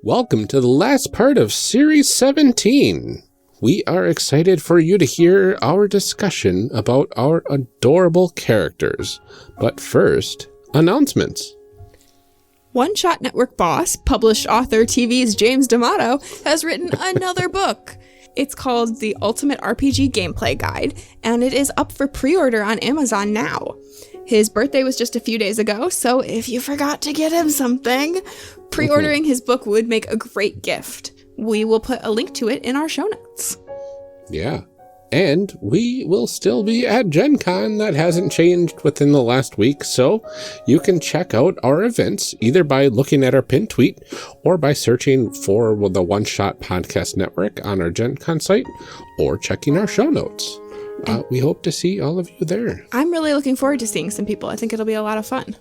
Welcome to the last part of Series 17. We are excited for you to hear our discussion about our adorable characters. But first, announcements. One Shot Network boss, published author TV's James D'Amato, has written another book. It's called The Ultimate RPG Gameplay Guide, and it is up for pre-order on Amazon now. His birthday was just a few days ago, so if you forgot to get him something, pre-ordering his book would make a great gift. We will put a link to it in our show notes. Yeah, and we will still be at GenCon. That hasn't changed within the last week, so you can check out our events either by looking at our pinned tweet or by searching for the One Shot Podcast Network on our GenCon site or checking our show notes. We hope to see all of you there. I'm really looking forward to seeing some people. I think it'll be a lot of fun.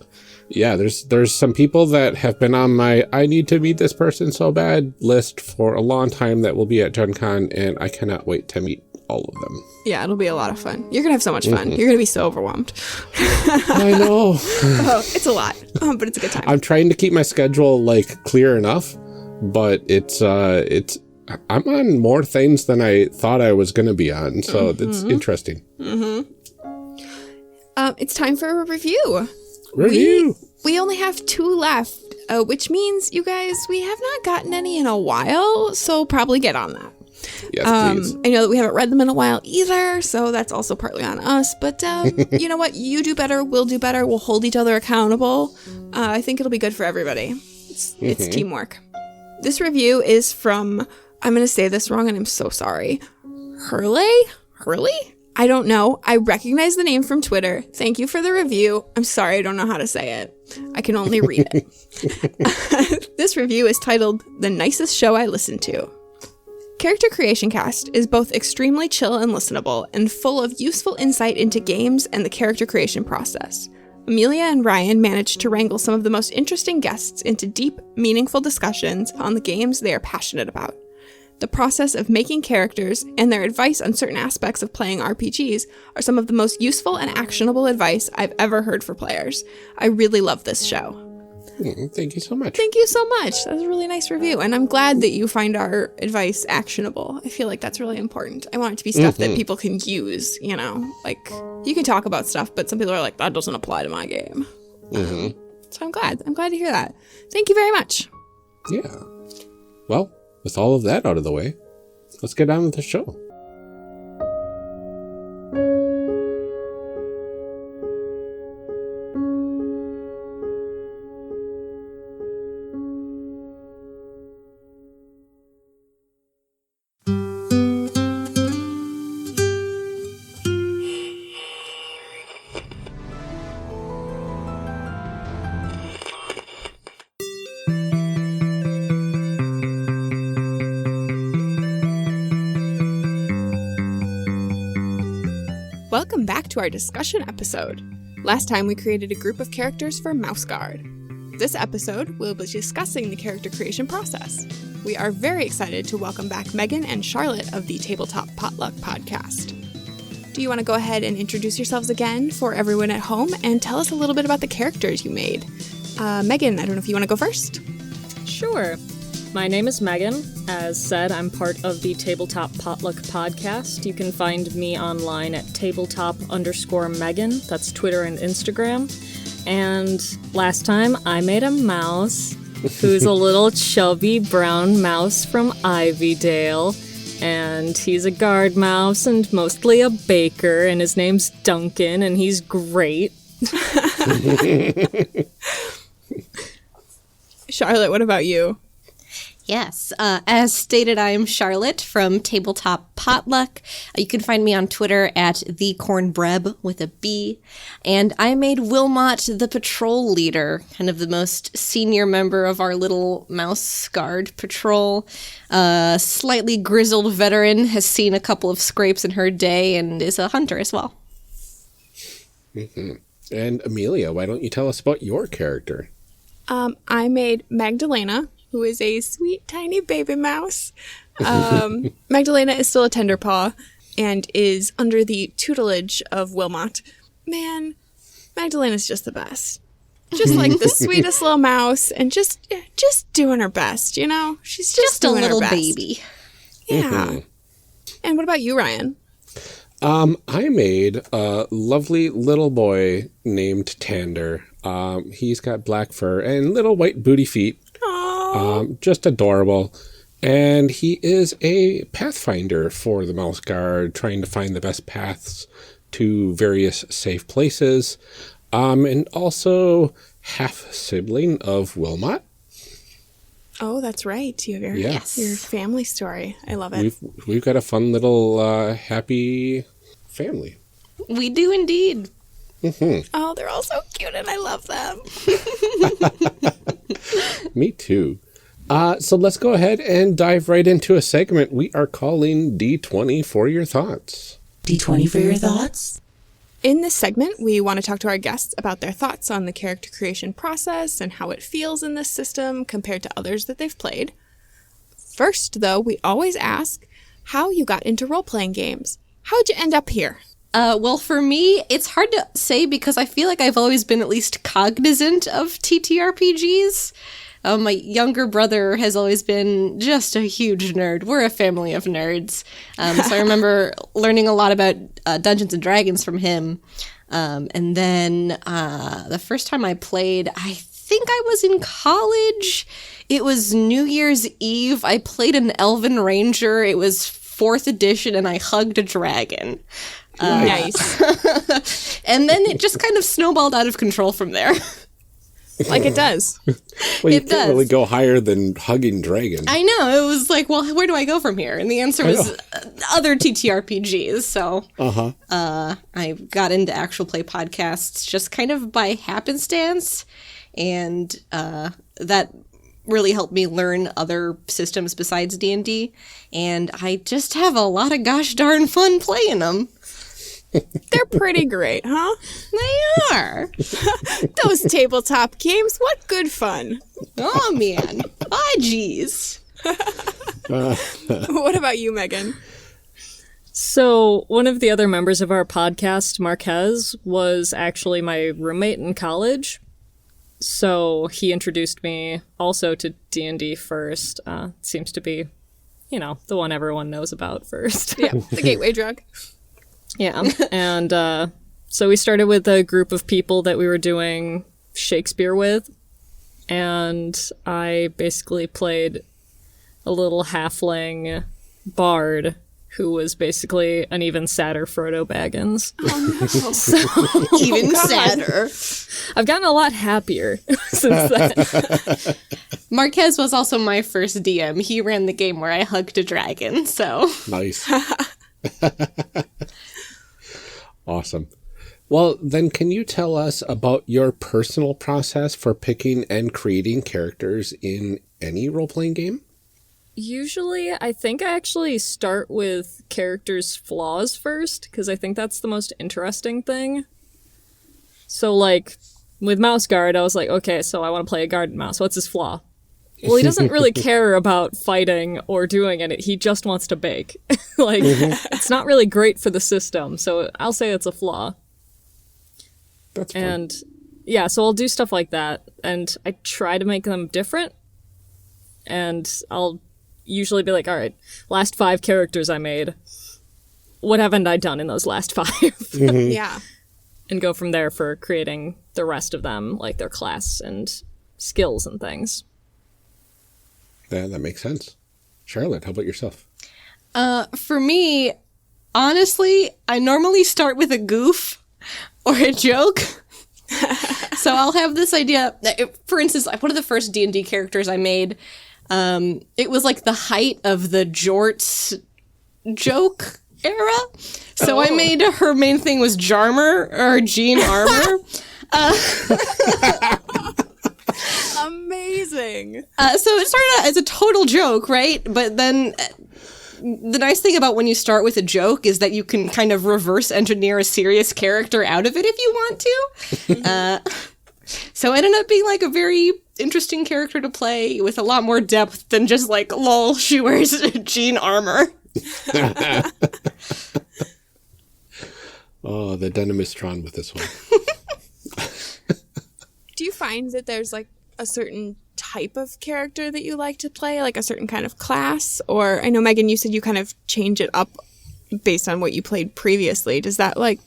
Yeah, there's some people that have been on my I need to meet this person so bad list for a long time that will be at GenCon, and I cannot wait to meet all of them. Yeah, it'll be a lot of fun. You're going to have so much fun. You're going to be so overwhelmed. I know. Oh, it's a lot, but it's a good time. I'm trying to keep my schedule clear enough, but it's I'm on more things than I thought I was going to be on, so that's interesting. It's time for a review. We only have 2 left, which means, you guys, we have not gotten any in a while, so probably get on that. Yes, please. I know that we haven't read them in a while either, so that's also partly on us, but you know what? You do better, we'll do better, we'll hold each other accountable. I think it'll be good for everybody. It's teamwork. This review is from, I'm going to say this wrong and I'm so sorry, Hurley? I don't know. I recognize the name from Twitter. Thank you for the review. I'm sorry, I don't know how to say it. I can only read it. This review is titled, The Nicest Show I Listened to. Character Creation Cast is both extremely chill and listenable, and full of useful insight into games and the character creation process. Amelia and Ryan managed to wrangle some of the most interesting guests into deep, meaningful discussions on the games they are passionate about. The process of making characters and their advice on certain aspects of playing RPGs are some of the most useful and actionable advice I've ever heard for players. I really love this show. Thank you so much. Thank you so much. That was a really nice review, and I'm glad that you find our advice actionable. I feel like that's really important. I want it to be stuff that people can use, you know? Like, you can talk about stuff, but some people are like, that doesn't apply to my game. So I'm glad. I'm glad to hear that. Thank you very much. Yeah. Well, with all of that out of the way, let's get on with the show. Welcome back to our discussion episode. Last time we created a group of characters for Mouse Guard. This episode, we'll be discussing the character creation process. We are very excited to welcome back Megan and Charlotte of the Tabletop Potluck podcast. Do you want to go ahead and introduce yourselves again for everyone at home and tell us a little bit about the characters you made? Megan, I don't know if you want to go first? Sure. My name is Megan. As said, I'm part of the Tabletop Potluck podcast. You can find me online at tabletop_Megan. That's Twitter and Instagram. And last time, I made a mouse who's a little chubby brown mouse from Ivydale. And he's a guard mouse and mostly a baker. And his name's Duncan, and he's great. Charlotte, what about you? Yes, as stated, I am Charlotte from Tabletop Potluck. You can find me on Twitter at thecornbreb with a B. And I made Wilmot the patrol leader, kind of the most senior member of our little mouse guard patrol. Slightly grizzled veteran, has seen a couple of scrapes in her day, and is a hunter as well. And Amelia, why don't you tell us about your character? I made Magdalena, who is a sweet, tiny baby mouse. Magdalena is still a tenderpaw and is under the tutelage of Wilmot. Man, Magdalena's just the best. Just like the sweetest little mouse and just doing her best, you know? She's just a doing little her best. baby. Yeah. And what about you, Ryan? I made a lovely little boy named Tander. He's got black fur and little white booty feet. Aww. Just adorable. And he is a pathfinder for the Mouse Guard, trying to find the best paths to various safe places. And also half-sibling of Wilmot. Oh, that's right. You have your family story. I love it. We've got a fun little happy family. We do indeed. Mm-hmm. Oh, they're all so cute and I love them. Me too. So let's go ahead and dive right into a segment we are calling D20 for your thoughts. D20 for your thoughts? In this segment, we want to talk to our guests about their thoughts on the character creation process and how it feels in this system compared to others that they've played. First, though, we always ask how you got into role-playing games. How'd you end up here? Well, for me, it's hard to say because I feel like I've always been at least cognizant of TTRPGs. My younger brother has always been just a huge nerd. We're a family of nerds. So I remember learning a lot about Dungeons & Dragons from him. And then the first time I played, I think I was in college. It was New Year's Eve. I played an Elven Ranger. It was 4th edition, and I hugged a dragon. Nice. And then it just kind of snowballed out of control from there. Like it does. Well, you It can't does. really go higher than hugging dragons. I know. It was like, well, where do I go from here? And the answer was other TTRPGs. So I got into actual play podcasts just kind of by happenstance. And that really helped me learn other systems besides D&D. And I just have a lot of gosh darn fun playing them. They're pretty great, huh? They are. Those tabletop games, what good fun. Oh, man. Ah, geez. What about you, Megan? So, one of the other members of our podcast, Marquez, was actually my roommate in college. So, he introduced me also to D&D first. Seems to be, the one everyone knows about first. Yeah, the gateway drug. Yeah. And so we started with a group of people that we were doing Shakespeare with. And I basically played a little halfling bard who was basically an even sadder Frodo Baggins. Oh, no. Even sadder. I've gotten a lot happier since then. Marquez was also my first DM. He ran the game where I hugged a dragon, so... Nice. Awesome. Well, then can you tell us about your personal process for picking and creating characters in any role-playing game? Usually, I think I actually start with characters' flaws first, because I think that's the most interesting thing. So, like, with Mouse Guard, I was like, okay, so I want to play a garden mouse. What's his flaw? Well, he doesn't really care about fighting or doing it. He just wants to bake. It's not really great for the system, so I'll say it's a flaw. That's fun. And, yeah, so I'll do stuff like that, and I try to make them different, and I'll usually be like, all right, last 5 characters I made, what haven't I done in those last 5? Yeah. And go from there for creating the rest of them, like their class and skills and things. Yeah, that makes sense. Charlotte, how about yourself? For me, honestly, I normally start with a goof or a joke. So I'll have this idea. For instance, one of the first D&D characters I made, it was like the height of the jorts joke era. So I made her main thing was Jarmer, or Jean Armor. Amazing. So it started out as a total joke, right? But then the nice thing about when you start with a joke is that you can kind of reverse engineer a serious character out of it if you want to. So it ended up being like a very interesting character to play with a lot more depth than just like, lol, she wears jean armor. Oh, the denim is strong with this one. Do you find that there's like a certain type of character that you like to play, like a certain kind of class? Or I know, Megan, you said you kind of change it up based on what you played previously. Does that like,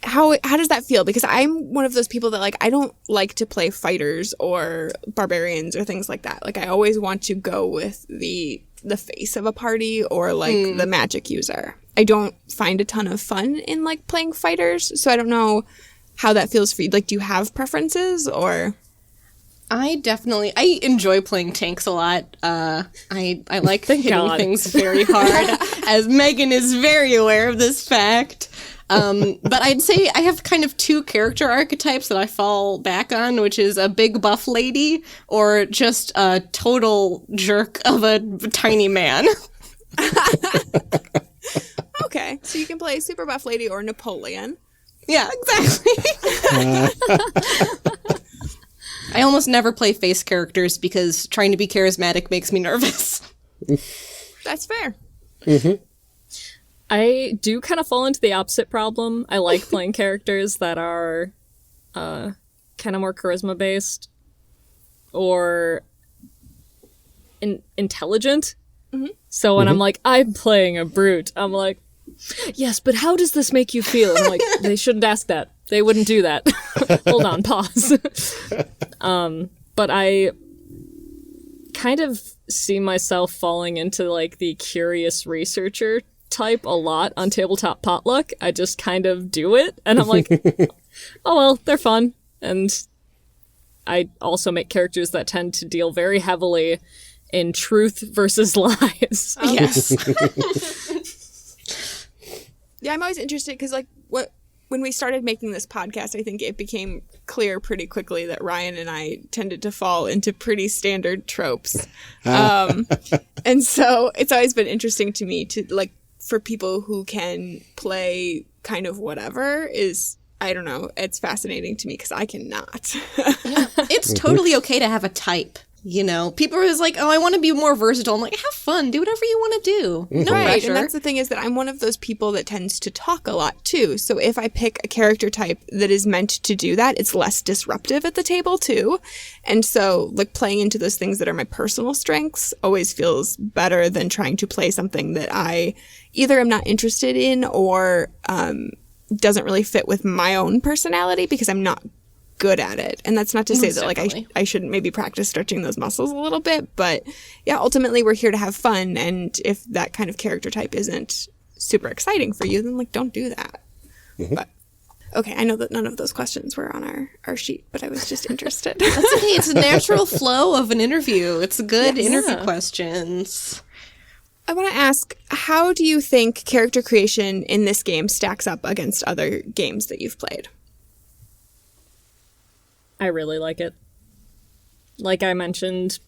how does that feel? Because I'm one of those people that like, I don't like to play fighters or barbarians or things like that. Like I always want to go with the face of a party or like the magic user. I don't find a ton of fun in like playing fighters. So I don't know how that feels for you. Like, do you have preferences or? I enjoy playing tanks a lot. I like hitting things very hard, as Megan is very aware of this fact. But I'd say I have kind of two character archetypes that I fall back on, which is a big buff lady or just a total jerk of a tiny man. Okay, so you can play super buff lady or Napoleon. Yeah, exactly. I almost never play face characters because trying to be charismatic makes me nervous. That's fair. Mm-hmm. I do kind of fall into the opposite problem. I like playing characters that are kind of more charisma-based or intelligent. Mm-hmm. So when I'm like, I'm playing a brute, I'm like, yes, but how does this make you feel? And I'm like, they shouldn't ask that. They wouldn't do that. Hold on, pause. But I kind of see myself falling into like the curious researcher type a lot on Tabletop Potluck. I just kind of do it, and I'm like, oh well, they're fun. And I also make characters that tend to deal very heavily in truth versus lies. Oh. Yes. Yeah, I'm always interested because like when we started making this podcast, I think it became clear pretty quickly that Ryan and I tended to fall into pretty standard tropes. And so it's always been interesting to me to like, for people who can play kind of whatever is, I don't know, it's fascinating to me because I cannot. Yeah. It's totally okay to have a type. You know, people are just like, oh, I want to be more versatile. I'm like, have fun, do whatever you want to do. No right, pressure. and that's the thing is that I'm one of those people that tends to talk a lot too. So if I pick a character type that is meant to do that, it's less disruptive at the table too. And so like playing into those things that are my personal strengths always feels better than trying to play something that I either am not interested in or doesn't really fit with my own personality because I'm not good at it. And that's not to say that like I shouldn't maybe practice stretching those muscles a little bit, but yeah, ultimately we're here to have fun, and if that kind of character type isn't super exciting for you, then like don't do that. Mm-hmm. But okay, I know that none of those questions were on our sheet, but I was just interested. That's okay. It's a natural flow of an interview. It's good interview questions. I want to ask, how do you think character creation in this game stacks up against other games that you've played? I really like it. Like I mentioned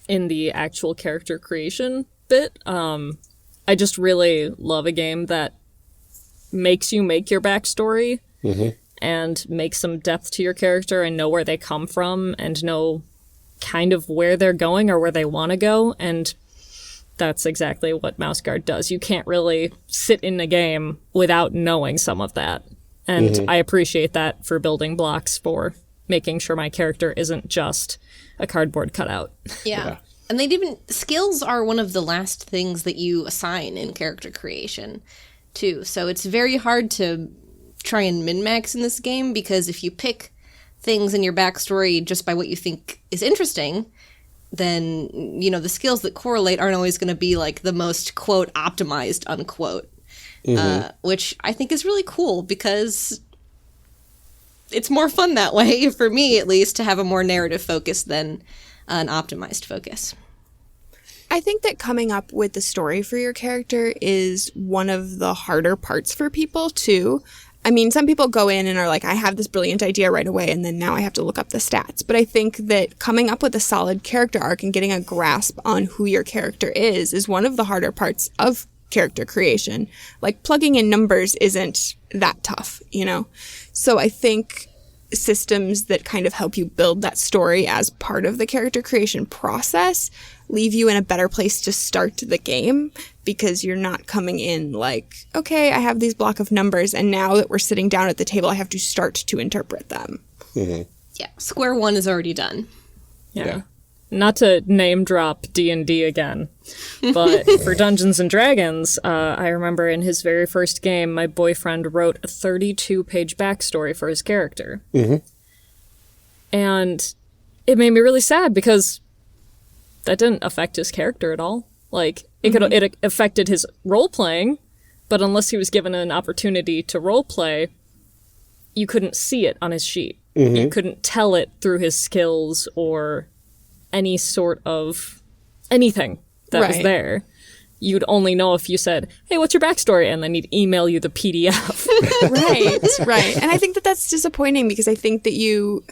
in the actual character creation bit, I just really love a game that makes you make your backstory and make some depth to your character and know where they come from and know kind of where they're going or where they want to go. And that's exactly what Mouse Guard does. You can't really sit in a game without knowing some of that. And I appreciate that for building blocks for making sure my character isn't just a cardboard cutout. Yeah. And skills are one of the last things that you assign in character creation, too. So it's very hard to try and min-max in this game because if you pick things in your backstory just by what you think is interesting, then, you know, the skills that correlate aren't always going to be like the most, quote, optimized, unquote. Which I think is really cool because it's more fun that way, for me at least, to have a more narrative focus than an optimized focus. I think that coming up with the story for your character is one of the harder parts for people too. I mean, some people go in and are like, I have this brilliant idea right away, and then now I have to look up the stats. But I think that coming up with a solid character arc and getting a grasp on who your character is one of the harder parts of character creation. Like plugging in numbers isn't that tough, you know? So I think systems that kind of help you build that story as part of the character creation process leave you in a better place to start the game, because you're not coming in like, okay, I have these block of numbers, and now that we're sitting down at the table, I have to start to interpret them. Mm-hmm. Yeah, square one is already done. Yeah. Not to name drop D&D again, but for Dungeons & Dragons, I remember in his very first game, my boyfriend wrote a 32-page backstory for his character. Mm-hmm. And it made me really sad because that didn't affect his character at all. Like, it affected his role-playing, but unless he was given an opportunity to role-play, you couldn't see it on his sheet. Mm-hmm. You couldn't tell it through his skills or any sort of anything that was there. You'd only know if you said, hey, what's your backstory? And then he'd email you the PDF. Right. And I think that that's disappointing, because I think that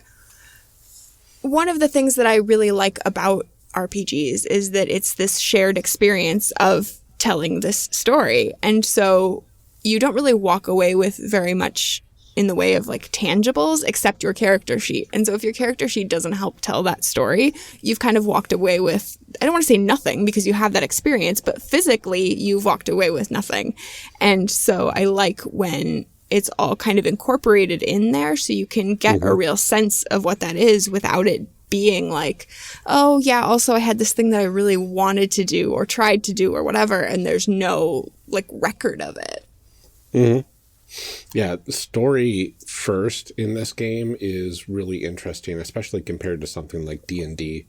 one of the things that I really like about RPGs is that it's this shared experience of telling this story. And so you don't really walk away with very much in the way of like tangibles except your character sheet. And so if your character sheet doesn't help tell that story, you've kind of walked away with, I don't want to say nothing because you have that experience, but physically you've walked away with nothing. And so I like when it's all kind of incorporated in there so you can get a real sense of what that is without it being like, oh yeah, also I had this thing that I really wanted to do or tried to do or whatever, and there's no like record of it. Mm-hmm. Yeah, the story first in this game is really interesting, especially compared to something like D&D,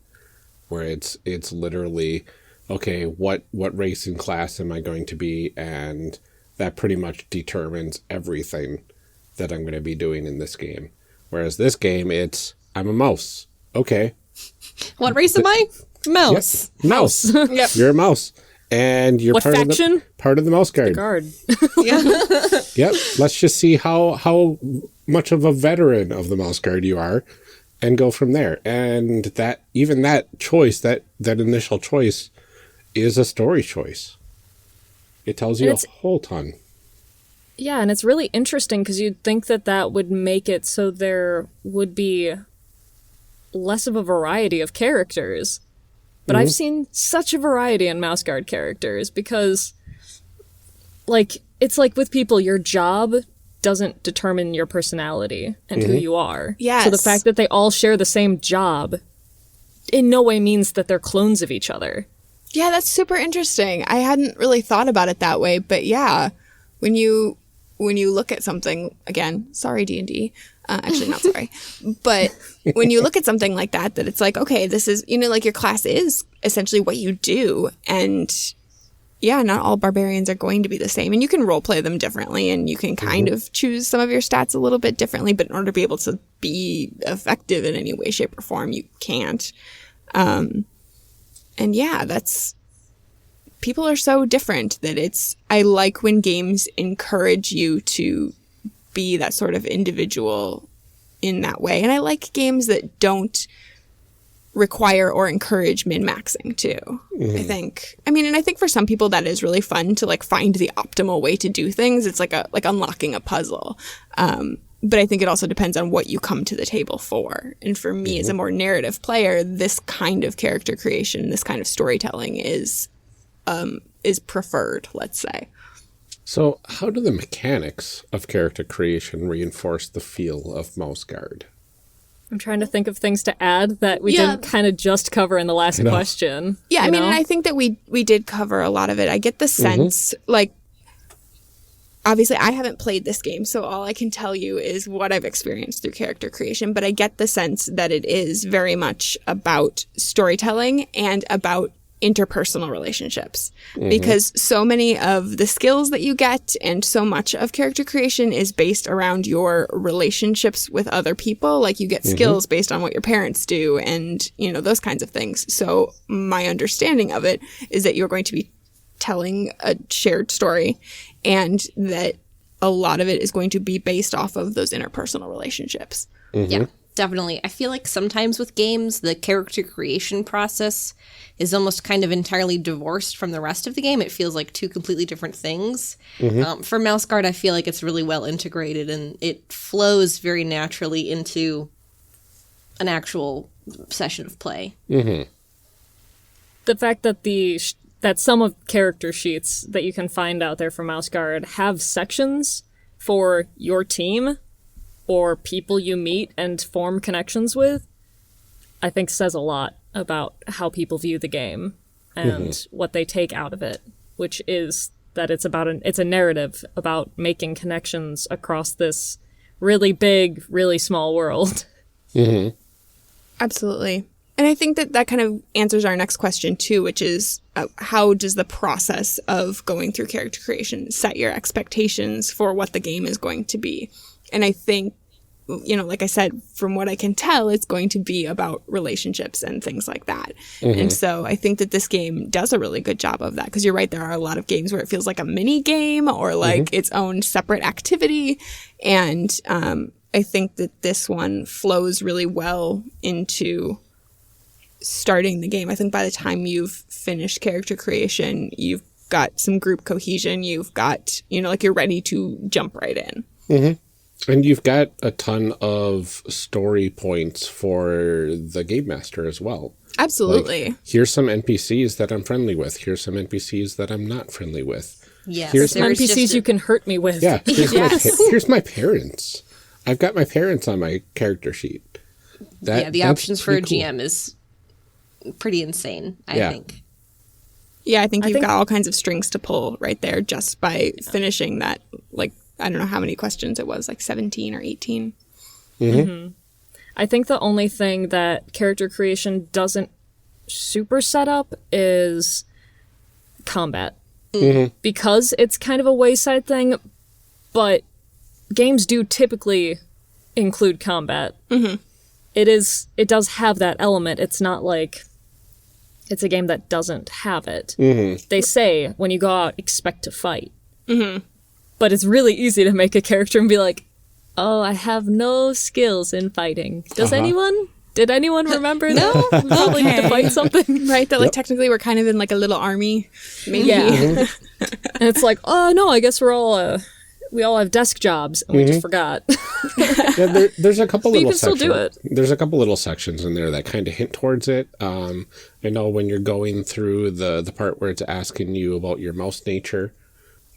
where it's literally, okay, what race and class am I going to be? And that pretty much determines everything that I'm going to be doing in this game. Whereas this game, I'm a mouse. Okay. What race am I? Mouse. Yep. Mouse. Yep. You're a mouse. And you're What faction? Part of the mouse guard. The guard. Yep. Let's just see how much of a veteran of the mouse guard you are and go from there. And that choice, that initial choice is a story choice. It tells you a whole ton. Yeah, and it's really interesting because you'd think that would make it so there would be less of a variety of characters. But I've seen such a variety in Mouse Guard characters because, like, it's like with people, your job doesn't determine your personality and who you are. Yes. So the fact that they all share the same job in no way means that they're clones of each other. Yeah, that's super interesting. I hadn't really thought about it that way, but yeah, when you look at something, again, sorry D&D, actually not sorry, but when you look at something like that it's like, okay, this is, like your class is essentially what you do, and yeah, not all barbarians are going to be the same, and you can role play them differently, and you can kind of choose some of your stats a little bit differently, but in order to be able to be effective in any way, shape, or form, you can't. And yeah, people are so different that I like when games encourage you to be that sort of individual in that way. And I like games that don't require or encourage min-maxing too. I think for some people that is really fun to like find the optimal way to do things. It's like unlocking a puzzle. But I think it also depends on what you come to the table for. And for me as a more narrative player, this kind of character creation, this kind of storytelling is preferred, let's say. So how do the mechanics of character creation reinforce the feel of Mouse Guard? I'm trying to think of things to add that we didn't kind of just cover in the last question. Yeah, and I think that we did cover a lot of it. I get the sense, like, obviously I haven't played this game, so all I can tell you is what I've experienced through character creation, but I get the sense that it is very much about storytelling and about interpersonal relationships, because so many of the skills that you get and so much of character creation is based around your relationships with other people. Like you get skills based on what your parents do and, those kinds of things. So my understanding of it is that you're going to be telling a shared story and that a lot of it is going to be based off of those interpersonal relationships. Yeah. Definitely. I feel like sometimes with games, the character creation process is almost kind of entirely divorced from the rest of the game. It feels like two completely different things. For Mouse Guard, I feel like it's really well integrated and it flows very naturally into an actual session of play. The fact that that some of character sheets that you can find out there for Mouse Guard have sections for your team or people you meet and form connections with, I think says a lot about how people view the game and what they take out of it, which is that it's a narrative about making connections across this really big, really small world. Absolutely. And I think that kind of answers our next question too, which is how does the process of going through character creation set your expectations for what the game is going to be? And I think, like I said, from what I can tell, it's going to be about relationships and things like that. And so I think that this game does a really good job of that, because you're right, there are a lot of games where it feels like a mini game or like its own separate activity. And I think that this one flows really well into starting the game. I think by the time you've finished character creation, you've got some group cohesion, you've got, you're ready to jump right in. And you've got a ton of story points for the game master as well. Absolutely. Like, here's some NPCs that I'm friendly with. Here's some NPCs that I'm not friendly with. Yes. Here's Some NPCs you can hurt me with. Yeah. Here's my parents. I've got my parents on my character sheet. The options for a GM is pretty insane, I think. Yeah, I think you've got all kinds of strings to pull right there just by finishing that, I don't know how many questions it was, 17 or 18. I think the only thing that character creation doesn't super set up is combat. Because it's kind of a wayside thing, but games do typically include combat. It does have that element. It's not like it's a game that doesn't have it. They say, when you go out, expect to fight. But it's really easy to make a character and be like, oh, I have no skills in fighting. Did anyone remember that? We probably need to fight something. Right, that technically we're kind of in a little army, maybe. Yeah. And it's like, oh no, I guess we all have desk jobs and we just forgot. There's a couple little you can still do it. There's a couple little sections in there that kind of hint towards it. I know when you're going through the part where it's asking you about your mouse nature,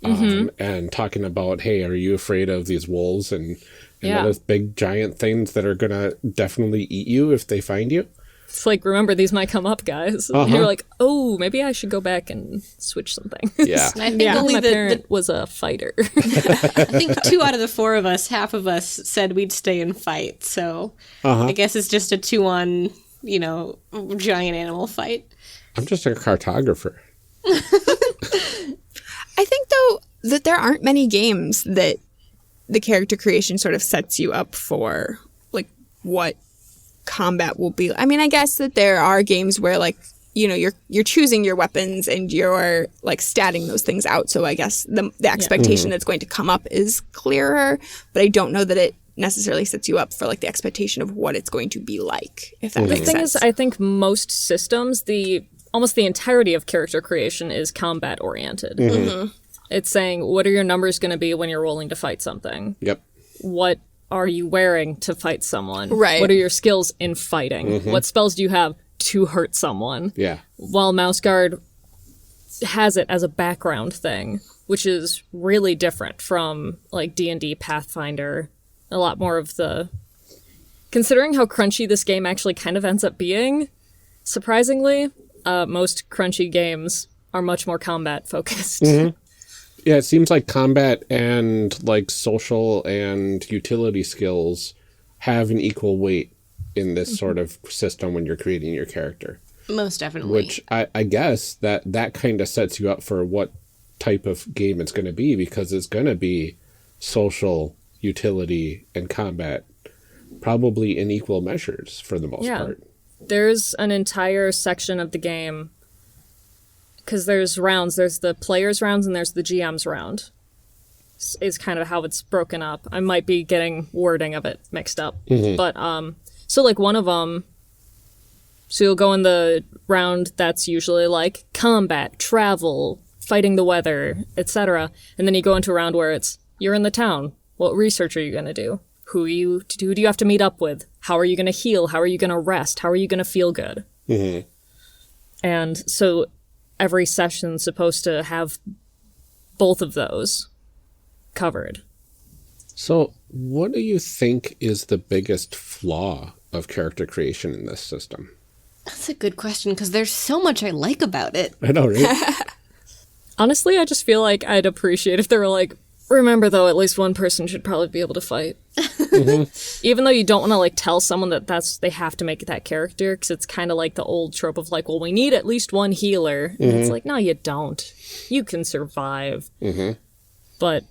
and talking about, hey, are you afraid of these wolves and those big giant things that are gonna definitely eat you if they find you? It's like, remember, these might come up, guys. And you're like, oh, maybe I should go back and switch some things. Yeah. I think only my parent was a fighter. I think 2 out of the 4 of us, half of us said we'd stay and fight. So I guess it's just a 2-on, giant animal fight. I'm just a cartographer. I think, though, that there aren't many games that the character creation sort of sets you up for, what combat will be. I mean, I guess that there are games where, you're choosing your weapons and you're, statting those things out. So I guess the expectation that's going to come up is clearer, but I don't know that it necessarily sets you up for, the expectation of what it's going to be like, if that makes sense. The thing is, I think most systems, almost the entirety of character creation is combat oriented. It's saying, what are your numbers going to be when you're rolling to fight something? Yep. What are you wearing to fight someone? Right. What are your skills in fighting? What spells do you have to hurt someone? Yeah. While Mouse Guard has it as a background thing, which is really different from D&D, Pathfinder. A lot more of the... Considering how crunchy this game actually kind of ends up being, surprisingly, most crunchy games are much more combat focused. Yeah, it seems like combat and social and utility skills have an equal weight in this sort of system when you're creating your character. Most definitely. Which I guess that kind of sets you up for what type of game it's going to be, because it's going to be social, utility, and combat, probably in equal measures for the most part. There's an entire section of the game, because there's rounds. There's the player's rounds and there's the GM's round, is kind of how it's broken up. I might be getting wording of it mixed up. But So, like, one of them, so you'll go in the round that's usually, like, combat, travel, fighting the weather, etc. And then you go into a round where it's, you're in the town. What research are you going to do? Who do you have to meet up with? How are you going to heal? How are you going to rest? How are you going to feel good? Mm-hmm. And so every session's supposed to have both of those covered. So what do you think is the biggest flaw of character creation in this system? That's a good question, because there's so much I like about it. I know, right? Honestly, I just feel like I'd appreciate if they were like, remember, though, at least one person should probably be able to fight. Mm-hmm. Even though you don't want to, like, tell someone that they have to make that character, because it's kind of like the old trope of, like, well, we need at least one healer. Mm-hmm. And it's like, no, you don't. You can survive. Mm-hmm. But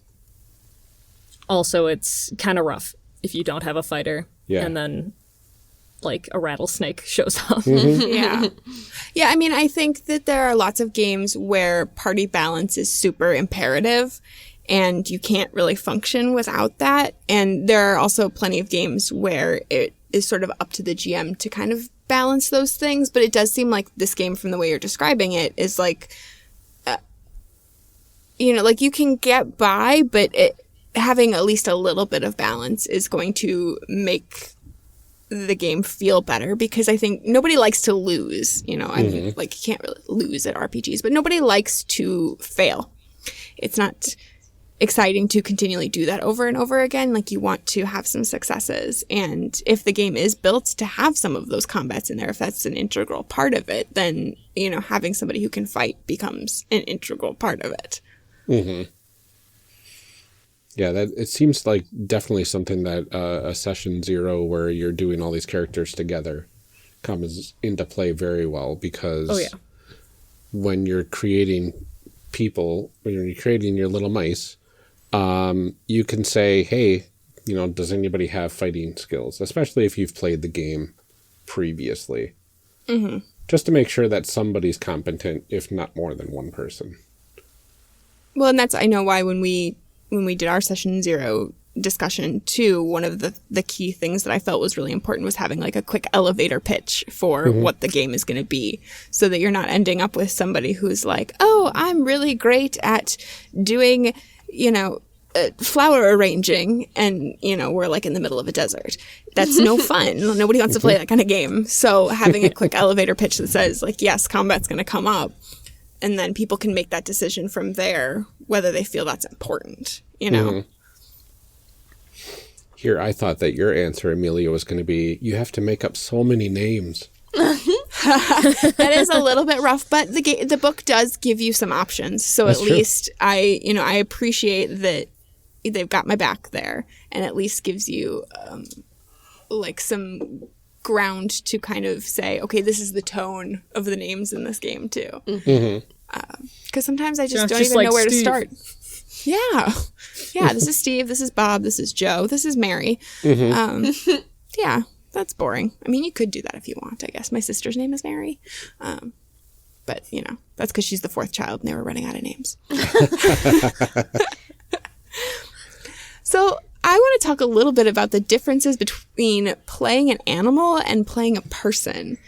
also, it's kind of rough if you don't have a fighter. Yeah. And then, like, a rattlesnake shows up. Mm-hmm. Yeah. Yeah, I mean, I think that there are lots of games where party balance is super imperative, and you can't really function without that. And there are also plenty of games where it is sort of up to the GM to kind of balance those things. But it does seem like this game, from the way you're describing it, is like, like you can get by, but having at least a little bit of balance is going to make the game feel better, because I think nobody likes to lose, I mean, like, you can't really lose at RPGs, but nobody likes to fail. It's not exciting to continually do that over and over again. Like, you want to have some successes. And if the game is built to have some of those combats in there, if that's an integral part of it, then, having somebody who can fight becomes an integral part of it. Mm-hmm. Yeah, it seems like definitely something that a session 0 where you're doing all these characters together comes into play very well, because when you're creating people, when you're creating your little mice, you can say, hey, does anybody have fighting skills? Especially if you've played the game previously. Mm-hmm. Just to make sure that somebody's competent, if not more than one person. Well, and I know why when we did our session 0 discussion too, one of the key things that I felt was really important was having like a quick elevator pitch for what the game is going to be, so that you're not ending up with somebody who's like, oh, I'm really great at doing, flower arranging, and, we're like in the middle of a desert. That's no fun. Nobody wants to play that kind of game. So having a quick elevator pitch that says, like, yes, combat's going to come up, and then people can make that decision from there, whether they feel that's important, Mm-hmm. Here, I thought that your answer, Amelia, was going to be, you have to make up so many names. That is a little bit rough, but the book does give you some options. So that's at true. Least I appreciate that they've got my back there, and at least gives you like some ground to kind of say, okay, this is the tone of the names in this game too. Mm-hmm. Because sometimes I just don't even know where to start. Yeah. This is Steve. This is Bob. This is Joe. This is Mary. Mm-hmm. Yeah, that's boring. I mean, you could do that if you want, I guess. My sister's name is Mary. But, that's because she's the 4th child and they were running out of names. So I want to talk a little bit about the differences between playing an animal and playing a person.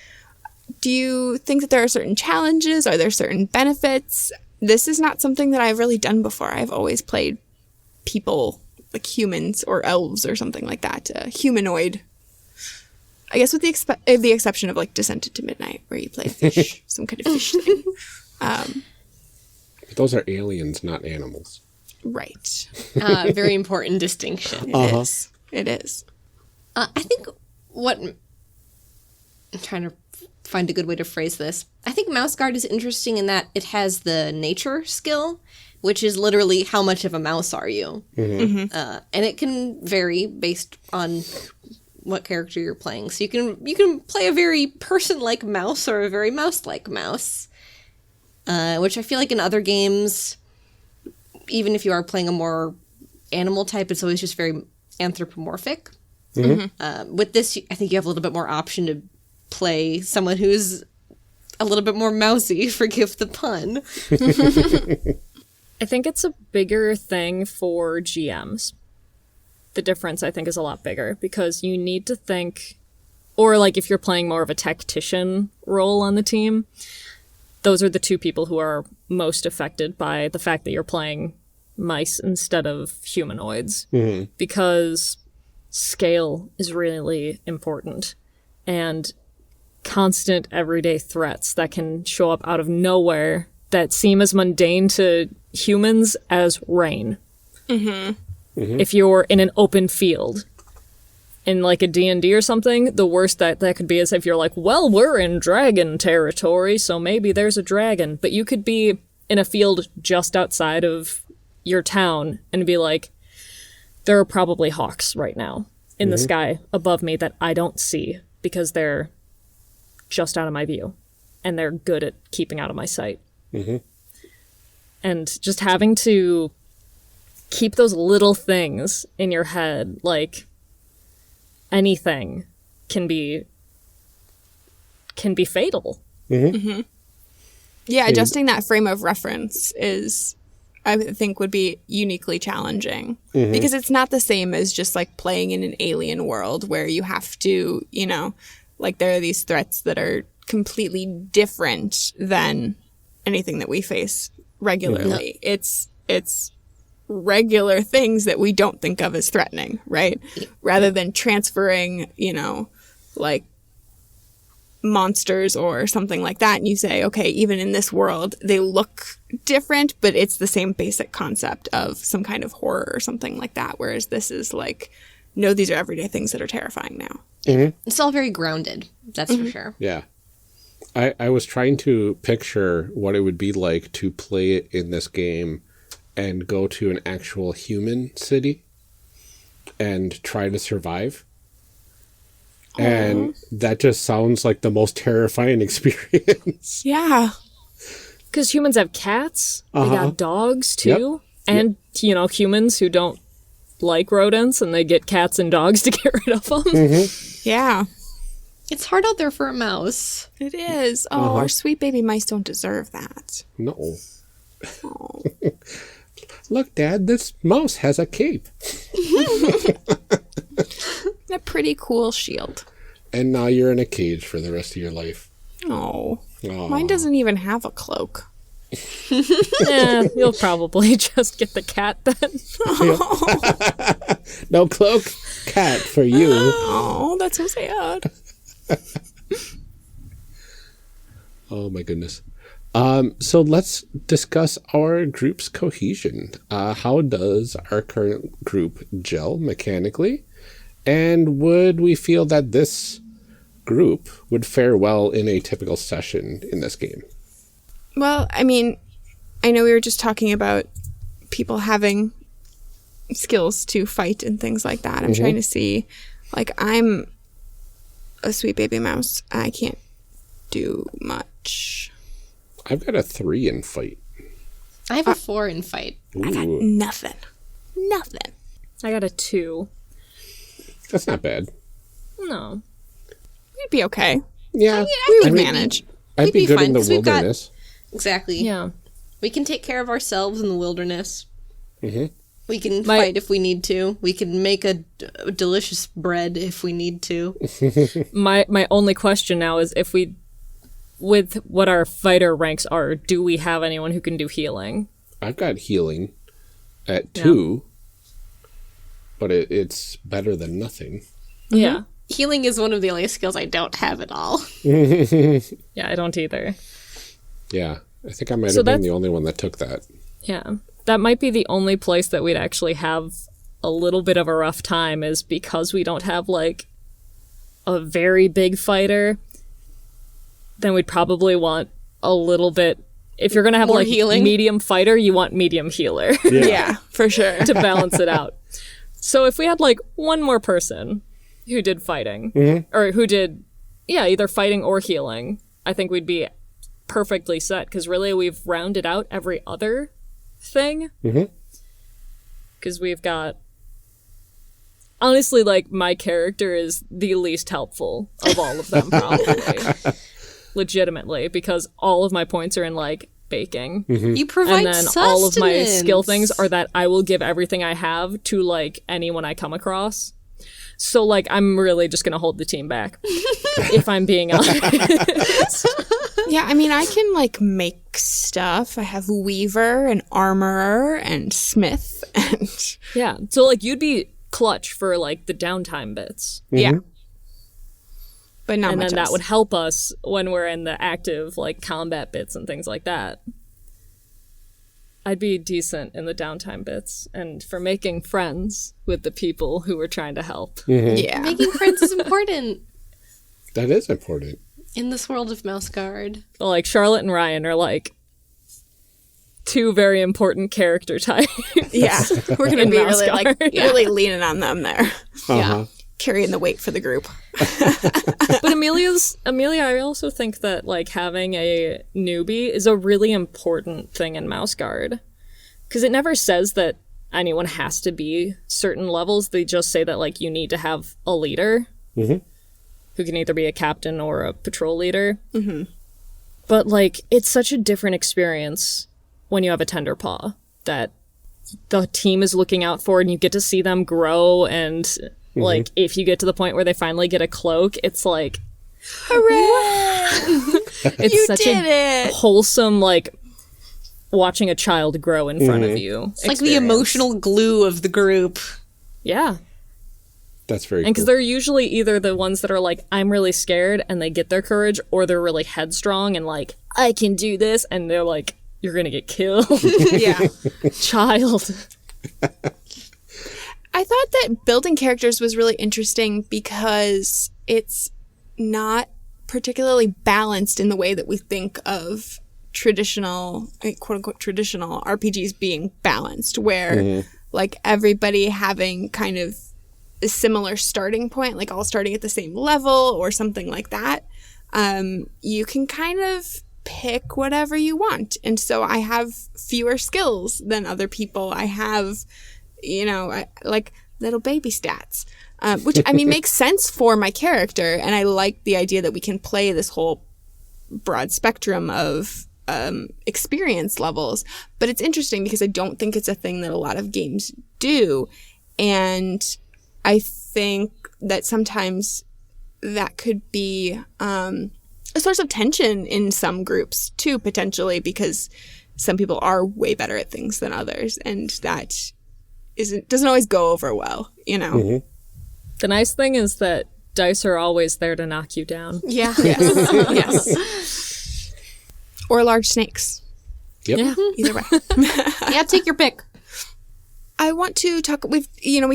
Do you think that there are certain challenges? Are there certain benefits? This is not something that I've really done before. I've always played people, like humans or elves or something like that. Humanoid. I guess with the exception of, like, Descent into Midnight, where you play a fish, some kind of fish thing. But those are aliens, not animals. Right. Very important distinction. It is. I think I'm trying to find a good way to phrase this. I think Mouse Guard is interesting in that it has the nature skill, which is literally how much of a mouse are you. Mm-hmm. And it can vary based on what character you're playing. So you can play a very person-like mouse or a very mouse-like mouse, which I feel like in other games, even if you are playing a more animal type, it's always just very anthropomorphic. Mm-hmm. With this, I think you have a little bit more option to play someone who's a little bit more mousy, forgive the pun. I think it's a bigger thing for GMs. The difference, I think, is a lot bigger, because you need to think or like if you're playing more of a tactician role on the team, those are the two people who are most affected by the fact that you're playing mice instead of humanoids. Because scale is really important, and constant everyday threats that can show up out of nowhere that seem as mundane to humans as rain. If you're in an open field in like a D&D or something, the worst that could be is if you're like, well, we're in dragon territory, so maybe there's a dragon. But you could be in a field just outside of your town and be like, there are probably hawks right now in the sky above me that I don't see because they're just out of my view and they're good at keeping out of my sight. And just having to keep those little things in your head, like anything can be fatal. Yeah, adjusting that frame of reference is, I think, would be uniquely challenging because it's not the same as just like playing in an alien world where you have to, you know, like there are these threats that are completely different than anything that we face regularly. It's regular things that we don't think of as threatening, right? Rather than transferring, you know, like monsters or something like that, and you say, okay, even in this world, they look different, but it's the same basic concept of some kind of horror or something like that, whereas this is like, no, these are everyday things that are terrifying now. It's all very grounded, that's for sure. Yeah. I was trying to picture what it would be like to play it in this game and go to an actual human city and try to survive. And that just sounds like the most terrifying experience. Yeah. Because humans have cats, they got dogs too, and, you know, humans who don't like rodents and they get cats and dogs to get rid of them. Yeah. It's hard out there for a mouse. It is. Oh, our sweet baby mice don't deserve that. No. Oh. Look, Dad, this mouse has a cape. A pretty cool shield. And now you're in a cage for the rest of your life. Oh. Aw. Mine doesn't even have a cloak. Yeah, you'll probably just get the cat then. No cloak, cat for you. Oh, that's so sad. Oh my goodness. So let's discuss our group's cohesion. How does our current group gel mechanically? And would we feel that this group would fare well in a typical session in this game? Well, I mean, I know we were just talking about people having skills to fight and things like that. I'm trying to see, like, I'm a sweet baby mouse. I can't do much. I've got a 3 in fight. I have a 4 in fight. I got Ooh, nothing. Nothing. I got a 2. that's not bad. No. We'd be okay. Yeah, We would manage. I'd we'd be be good fine, in the 'cause we've got- wilderness. Exactly. Yeah. We can take care of ourselves in the wilderness. Mm-hmm. We can My- fight if we need to. We can make a delicious bread if we need to. My only question now is if we, with what our fighter ranks are, do we have anyone who can do healing? I've got healing at 2, but it's better than nothing. Yeah. Healing is one of the only skills I don't have at all. Yeah, I don't either. Yeah, I think I might So have been that's- the only one that took that. Yeah. That might be the only place that we'd actually have a little bit of a rough time is because we don't have, like, a very big fighter. Then we'd probably want a little bit... If you're going to have, More like, healing? medium fighter, you want medium healer Yeah, for sure. to balance it out. So if we had, like, one more person who did fighting, or who did, either fighting or healing, I think we'd be perfectly set, because really we've rounded out every other thing. Because we've got... Honestly, like, my character is the least helpful of all of them, probably. Legitimately, because all of my points are in, like, baking. You provide And then sustenance. all of my skill things are that I will give everything I have to, like, anyone I come across. So, like, I'm really just going to hold the team back, if I'm being honest. Yeah, I mean, I can, like, make stuff. I have weaver and armorer and smith and... Yeah, so, like, you'd be clutch for, like, the downtime bits. Yeah. But not And much then else. that would help us when we're in the active, like, combat bits and things like that. I'd be decent in the downtime bits and for making friends with the people who were trying to help. Yeah. Making friends is important That is important. in this world of Mouse Guard. Like, Charlotte and Ryan are, like, two very important character types. Yeah. We're going to In be Mouse really, like, Guard. really leaning on them there. Uh-huh. Carrying the weight for the group. But Amelia, I also think that, like, having a newbie is a really important thing in Mouse Guard. Because it never says that anyone has to be certain levels. They just say that, like, you need to have a leader who can either be a captain or a patrol leader. But, like, it's such a different experience when you have a tender paw that the team is looking out for, and you get to see them grow. And, like, if you get to the point where they finally get a cloak, it's like, Hooray! it's You such did a it! wholesome, like, watching a child grow in front of you. It's like the emotional glue of the group. Yeah. That's very And because cool. they're usually either the ones that are like, I'm really scared, and they get their courage, or they're really headstrong and like, I can do this, and they're like, you're gonna get killed. Yeah. Child. I thought that building characters was really interesting because it's not particularly balanced in the way that we think of traditional, quote unquote, traditional RPGs being balanced, where like everybody having kind of a similar starting point, like all starting at the same level or something like that. You can kind of pick whatever you want. And so I have fewer skills than other people. I have, like little baby stats, which I mean makes sense for my character. And I like the idea that we can play this whole broad spectrum of experience levels. But it's interesting because I don't think it's a thing that a lot of games do. And I think that sometimes that could be a source of tension in some groups too, potentially, because some people are way better at things than others, and that doesn't always go over well, The nice thing is that dice are always there to knock you down. Yeah. Yes. Yes. Or large snakes. Yep. Yeah. Either way. Yeah, take your pick. I want to talk, we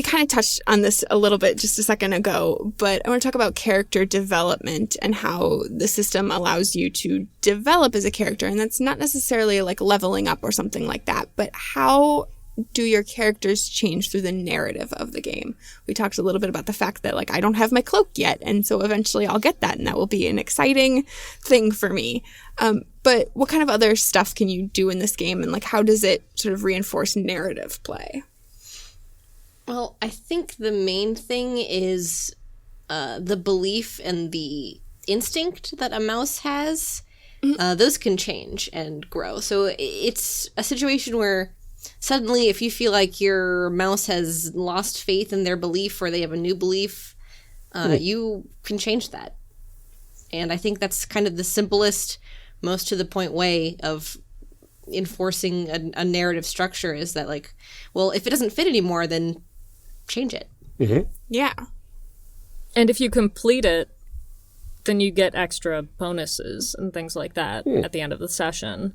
kind of touched on this a little bit just a second ago, but I want to talk about character development and how the system allows you to develop as a character. And that's not necessarily like leveling up or something like that, but how do your characters change through the narrative of the game? We talked a little bit about the fact that, like, I don't have my cloak yet, and so eventually I'll get that, and that will be an exciting thing for me. But what kind of other stuff can you do in this game, and, like, how does it sort of reinforce narrative play? Well, I think the main thing is the belief and the instinct that a mouse has. Those can change and grow. So it's a situation where suddenly if you feel like your mouse has lost faith in their belief or they have a new belief, you can change that. And I think that's kind of the simplest, most to the point way of enforcing a narrative structure is that, like, well, if it doesn't fit anymore, then change it. Yeah. And if you complete it, then you get extra bonuses and things like that at the end of the session,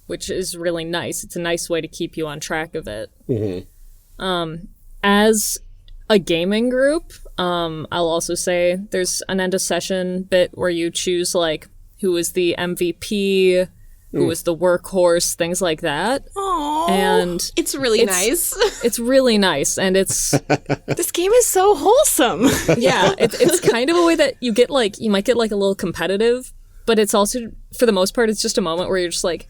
which is really nice. It's a nice way to keep you on track of it. As a gaming group, I'll also say there's an end of session bit where you choose, like, who is the MVP, who is the workhorse, things like that. Aww. And It's really nice. it's really nice, and it's This game is so wholesome. yeah, it's kind of a way that you might get like a little competitive, but it's also, for the most part, it's just a moment where you're just like,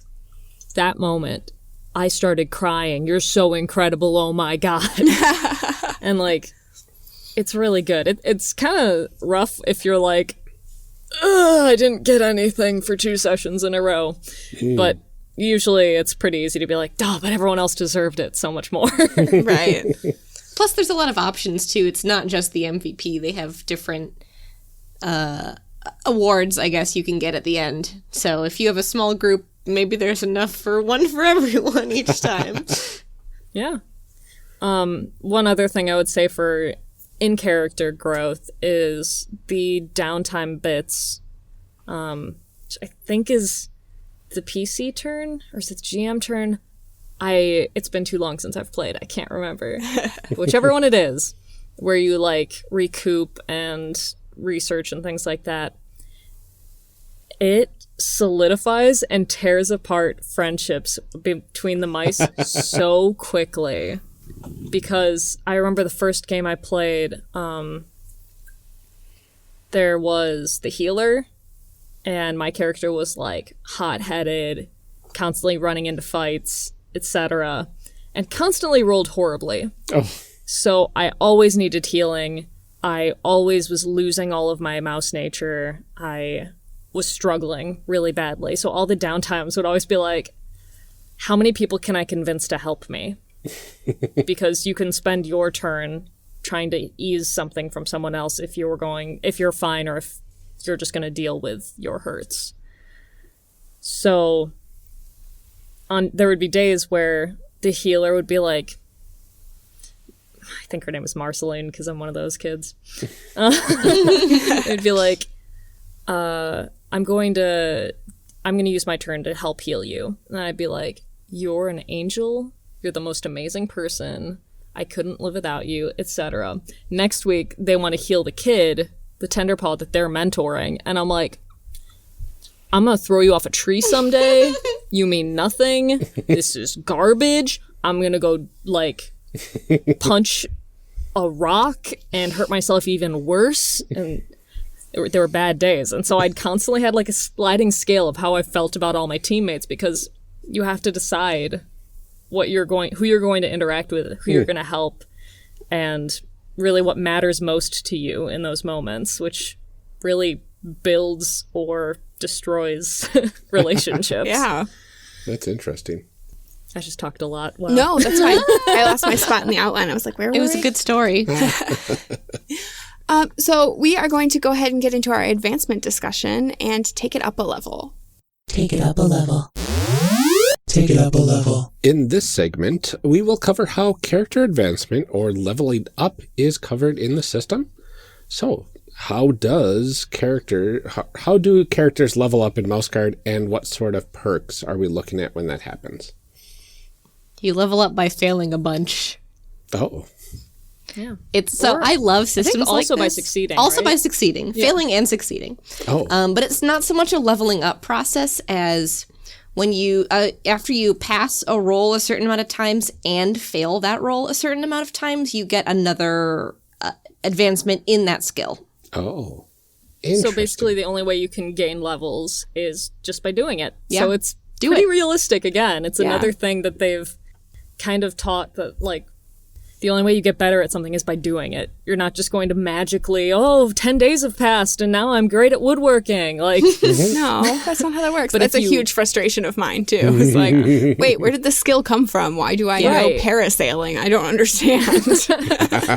that moment, I started crying. You're so incredible. Oh my God. And like, it's really good. It's kind of rough if you're like, I didn't get anything for 2 sessions in a row. But usually it's pretty easy to be like, but everyone else deserved it so much more. Right. Plus, there's a lot of options, too. It's not just the MVP. They have different awards, I guess, you can get at the end. So if you have a small group, maybe there's enough for one for everyone each time. Yeah. One other thing I would say for in-character growth is the downtime bits, which I think is the PC turn, or is it the GM turn? It's been too long since I've played. I can't remember. Whichever one it is, where you, like, recoup and research and things like that. It solidifies and tears apart friendships between the mice so quickly. Because I remember the first game I played, there was the healer, and my character was, like, hot-headed, constantly running into fights, etc., and constantly rolled horribly. Oh. So I always needed healing. I always was losing all of my mouse nature. I was struggling really badly. So all the downtimes would always be like, how many people can I convince to help me? Because you can spend your turn trying to ease something from someone else if you're fine, or if you're just going to deal with your hurts. So there would be days where the healer would be like, I think her name was Marceline because I'm one of those kids. It'd be like, I'm going to use my turn to help heal you. And I'd be like, you're an angel. You're the most amazing person. I couldn't live without you, etc. Next week, they want to heal the kid, the Tenderpaw that they're mentoring. And I'm like, I'm going to throw you off a tree someday. You mean nothing. This is garbage. I'm going to go, like, punch a rock and hurt myself even worse. And there were bad days. And so I'd constantly had, like, a sliding scale of how I felt about all my teammates, because you have to decide who you're going to interact with, who you're going to help, and really what matters most to you in those moments, which really builds or destroys relationships. Yeah. That's interesting. I just talked a lot. Wow. No, that's fine. I lost my spot in the outline. I was like, where were we? It was a good story. So we are going to go ahead and get into our advancement discussion and take it up a level. Take it up a level. Take it up a level. In this segment, we will cover how character advancement or leveling up is covered in the system. So, how do characters level up in Mouse Guard, and what sort of perks are we looking at when that happens? You level up by failing a bunch. Oh. Yeah. I love systems also like by this. succeeding. Also right? by succeeding. Yeah. Failing and succeeding. Oh. But it's not so much a leveling up process as when you, after you pass a roll a certain amount of times and fail that roll a certain amount of times, you get another advancement in that skill. Oh. So basically the only way you can gain levels is just by doing it. Yeah. So it's pretty realistic again. It's another thing that they've kind of taught, that, like, the only way you get better at something is by doing it. You're not just going to magically, 10 days have passed and now I'm great at woodworking. Like, no, that's not how that works. But that's a huge frustration of mine, too. It's like, wait, where did the skill come from? Why do I know parasailing? I don't understand.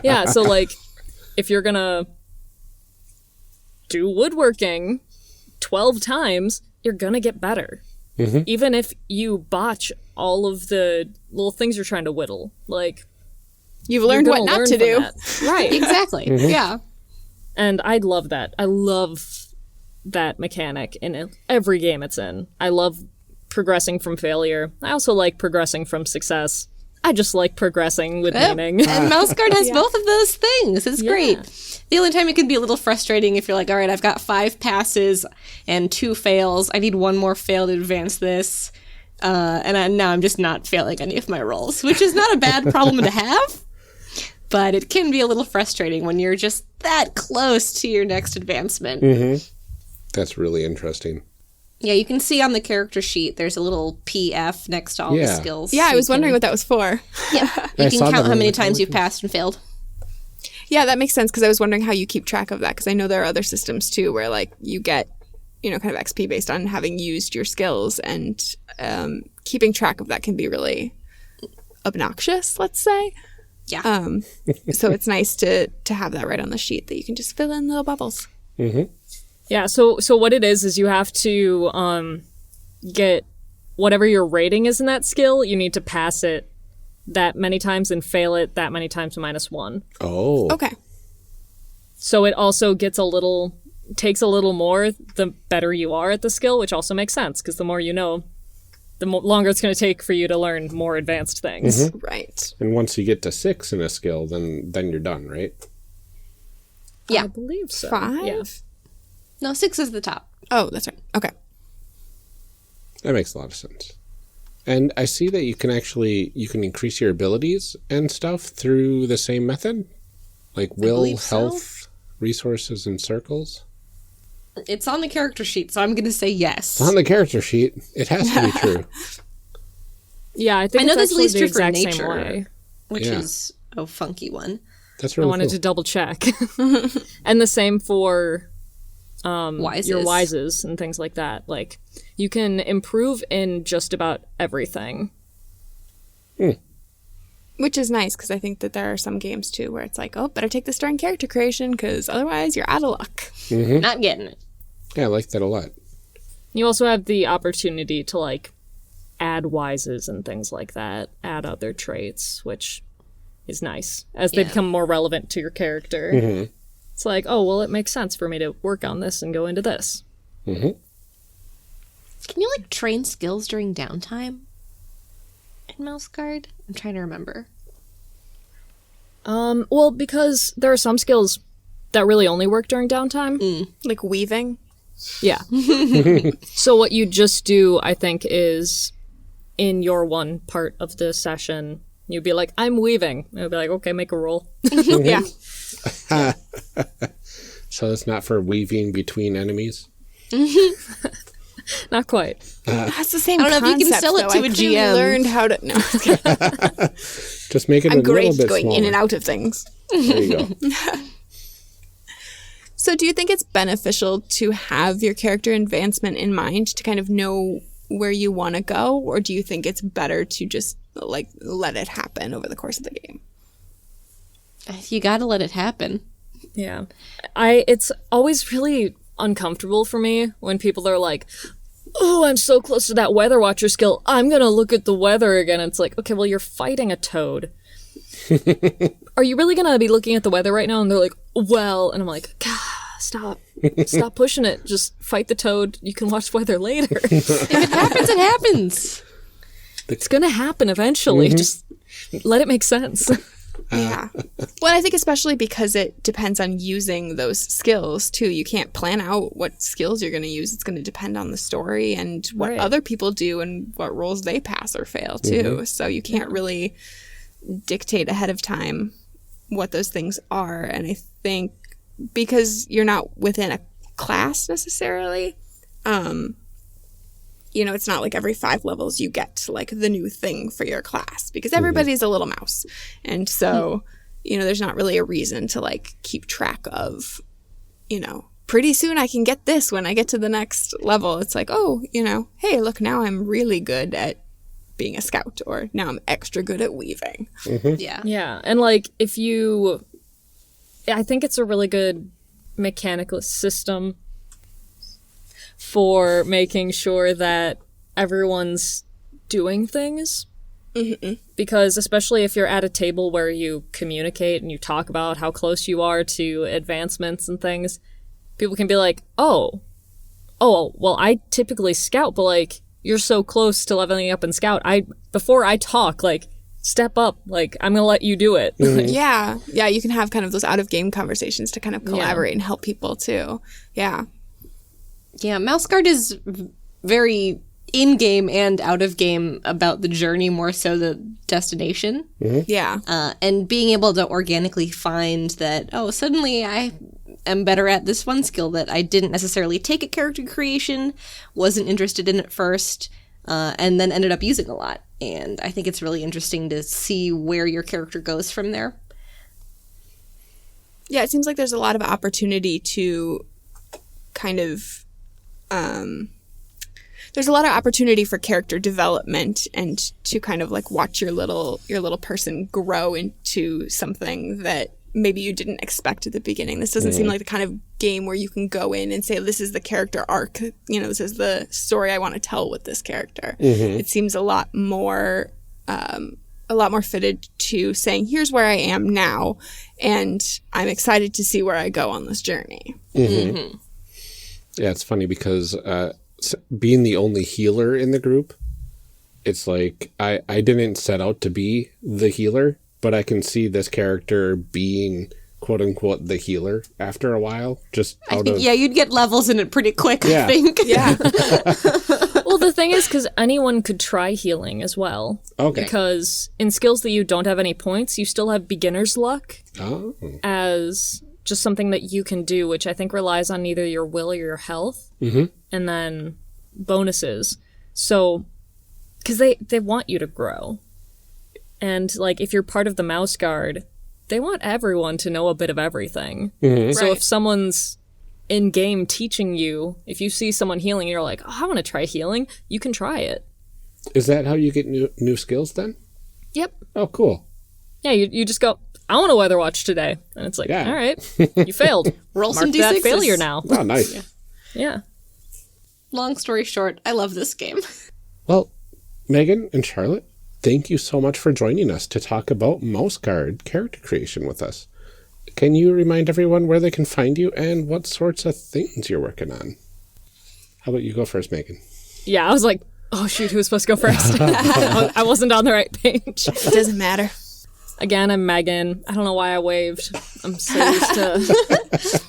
Yeah, so, like, if you're going to do woodworking 12 times, you're going to get better. Mm-hmm. Even if you botch all of the little things you're trying to whittle. Like, you've learned what not to do. Right, exactly. Mm-hmm. Yeah. And I love that. I love that mechanic in every game it's in. I love progressing from failure. I also like progressing from success. I just like progressing with meaning. And Mouse Guard has both of those things. It's great. The only time it can be a little frustrating if you're like, all right, I've got 5 passes and 2 fails. I need 1 more fail to advance this. Now I'm just not failing any of my rolls, which is not a bad problem to have. But it can be a little frustrating when you're just that close to your next advancement. Mm-hmm. That's really interesting. Yeah, you can see on the character sheet, there's a little PF next to all the skills. Yeah, I was wondering what that was for. Yeah, you can count how many times you've passed and failed. Yeah, that makes sense, because I was wondering how you keep track of that, because I know there are other systems, too, where, like, you get, kind of XP based on having used your skills, and keeping track of that can be really obnoxious, let's say. Yeah. So it's nice to have that right on the sheet that you can just fill in little bubbles. Mm-hmm. Yeah, so what it is you have to get whatever your rating is in that skill, you need to pass it that many times and fail it that many times to -1. Oh. Okay. So it also takes a little more the better you are at the skill, which also makes sense because the more you know, the longer it's going to take for you to learn more advanced things. Mm-hmm. Right. And once you get to 6 in a skill, then you're done, right? Yeah. I believe so. 5? Yeah. No, 6 is the top. Oh, that's right. Okay. That makes a lot of sense. And I see that you can increase your abilities and stuff through the same method? Like will, believe so. health, resources, and circles? It's on the character sheet, so I'm going to say yes. It's on the character sheet. It has to be true. Yeah, I think I know it's that's at actually least the true for exact same nature, way. which Yeah. is a funky one. That's I really wanted cool. to double check. And the same for Wises. your wises and things like that. Like, you can improve in just about everything. Which is nice because I think that there are some games too where it's like, oh, better take this during character creation because otherwise you're out of luck. Not getting it. Yeah, I like that a lot. You also have the opportunity to, like, add wises and things like that, add other traits, which is nice as they Yeah. become more relevant to your character. Mm-hmm. It's like, oh, well, it makes sense for me to work on this and go into this. Mm-hmm. Can you, like, train skills during downtime in Mouse Guard? I'm trying to remember. Well, because there are some skills that really only work during downtime. Like weaving. Yeah. So what you just do, I think, is in your one part of the session, you'd be like, I'm weaving. And it'd be like, okay, make a roll. Yeah. So it's not for weaving between enemies? Not quite. That's the same I don't know if you can concept, sell it though. to I a clearly GM. learned how to... No, Just make it I'm a little great bit going smaller. in and out of things. There you go. So do you think it's beneficial to have your character advancement in mind to kind of know where you want to go? Or do you think it's better to just, like, let it happen over the course of the game? You gotta let it happen. Yeah. It's always really uncomfortable for me when people are like, oh, I'm so close to that weather watcher skill. I'm going to look at the weather again. It's like, okay, well, you're fighting a toad. Are you really going to be looking at the weather right now? And they're like, well, and I'm like, stop pushing it. Just fight the toad. You can watch weather later. If it happens, it happens. It's going to happen eventually. Just let it make sense. Yeah. Well, I think especially because it depends on using those skills too. You can't plan out what skills you're going to use. It's going to depend on the story and what Right. other people do and what roles they pass or fail too. So you can't really dictate ahead of time what those things are. And I think because you're not within a class necessarily, you know, it's not like every 5 levels you get like the new thing for your class because everybody's a little mouse. And so, you know, there's not really a reason to like keep track of, you know, pretty soon I can get this when I get to the next level. It's like, oh, you know, hey, look, now I'm really good at being a scout or now I'm extra good at weaving. Yeah. Yeah, and like I think it's a really good mechanical system for making sure that everyone's doing things. Because especially if you're at a table where you communicate and you talk about how close you are to advancements and things, people can be like, oh, well, I typically scout, but like, you're so close to leveling up in scout. Before I talk, like, step up, like, I'm gonna let you do it. Yeah. Yeah. You can have kind of those out of game conversations to kind of collaborate and help people too. Yeah. Yeah, Mouse Guard is very in-game and out-of-game about the journey more so the destination. Yeah. And being able to organically find that, oh, suddenly I am better at this one skill that I didn't necessarily take at character creation, wasn't interested in at first, and then ended up using a lot. And I think it's really interesting to see where your character goes from there. Yeah, it seems like there's a lot of opportunity to kind of there's a lot of opportunity for character development and to kind of like watch your little person grow into something that maybe you didn't expect at the beginning. This doesn't seem like the kind of game where you can go in and say, this is the character arc. This is the story I want to tell with this character. It seems a lot more fitted to saying, here's where I am now, and I'm excited to see where I go on this journey. Yeah, it's funny because being the only healer in the group, it's like I didn't set out to be the healer, but I can see this character being quote unquote the healer after a while. Yeah, you'd get levels in it pretty quick, Yeah. I think. Yeah. Well, the thing is, because anyone could try healing as well. Okay. Because in skills that you don't have any points, you still have beginner's luck Oh. as just something that you can do, which I think relies on either your will or your health, and then bonuses. So, because they want you to grow. And, like, if you're part of the Mouse Guard, they want everyone to know a bit of everything. So Right. if someone's in-game teaching you, if you see someone healing, you're like, oh, I want to try healing, you can try it. Is that how you get new skills then? Yep. Oh, cool. Yeah, you just go, I want to weather watch today. And it's like, Yeah. all right, you failed. Roll Mark some that D6s. failure now. Oh, nice. Yeah. Long story short, I love this game. Well, Megan and Charlotte, thank you so much for joining us to talk about Mouse Guard character creation with us. Can you remind everyone where they can find you and what sorts of things you're working on? How about you go first, Megan? Yeah, I was like, oh shoot, who was supposed to go first? I wasn't on the right page. It doesn't matter. Again, I'm Megan. I don't know why I waved. I'm so used to...